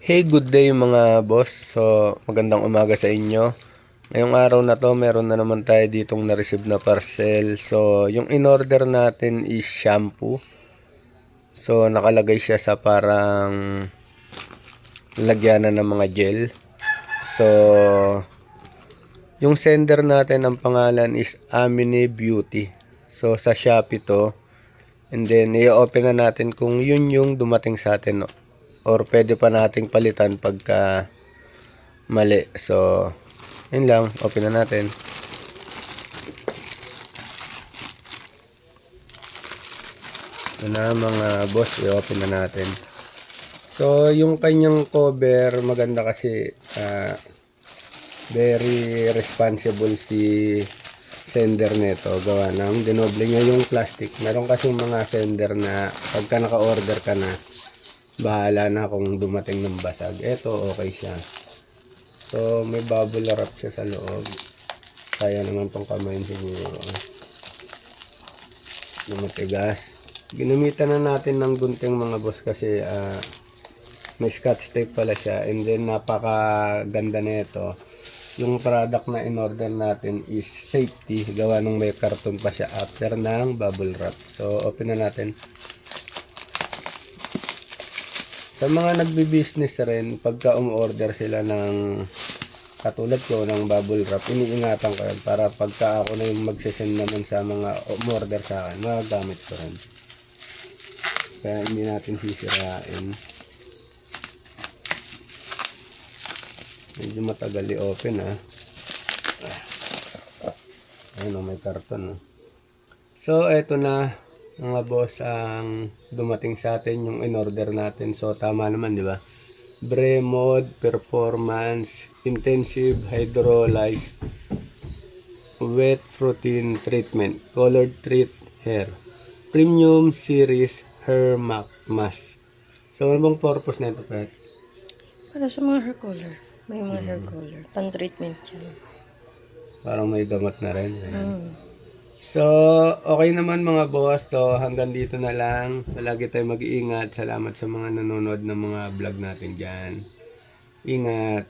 Hey, good day mga boss. So, magandang umaga sa inyo. Ngayong araw na to, meron na naman tayo ditong na-receive na parcel. So, yung in-order natin is shampoo. So, nakalagay siya sa parang lagyanan ng mga gel. So, yung sender natin, ang pangalan is Amine Beauty. So, sa Shopee to. And then, i-open na natin kung yun yung dumating sa atin, no? Or pwede pa nating palitan pagka mali. So, yun lang. Open na natin. Ito na mga boss. I-open na natin. So, yung kanyang cover, maganda kasi very responsible si sender nito. Gawa ng dinoble niya yung plastic. Meron kasing mga sender na pagka naka-order ka na, bahala na kung dumating ng basag. Ito, okay siya. So, may bubble wrap siya sa loob. Kaya naman tong kamay siguro. Matigas. Ginamitan na natin ng gunting mga boss kasi may scotch tape pala siya. And then, napakaganda na ito. Yung product na in-order natin is safety. Gawa nung may karton pa siya after ng bubble wrap. So, open na natin. Sa mga nagbi-business rin, pagka umorder sila ng katulad ko ng bubble wrap, iniingatan ko yan para pagka ako na yung magsisend naman sa mga umorder sa akin, magagamit ko rin. Kaya hindi natin sisirain. Medyo matagal i-open Ayun, may karton. So, eto na mga boss ang dumating sa atin yung in-order natin. So, tama naman, di ba? Bremod Performance Intensive Hydrolyze Wet Protein Treatment Colored Treat Hair Premium Series Hair Mask. So, ano bang purpose na ito, Pet? Para sa mga hair color. May mga hair color. Pan-treatment yan. Parang may gamot na rin. So, okay naman mga boss. So, hanggang dito na lang. Palagi tayo mag-iingat. Salamat sa mga nanonood ng mga vlog natin dyan. Ingat.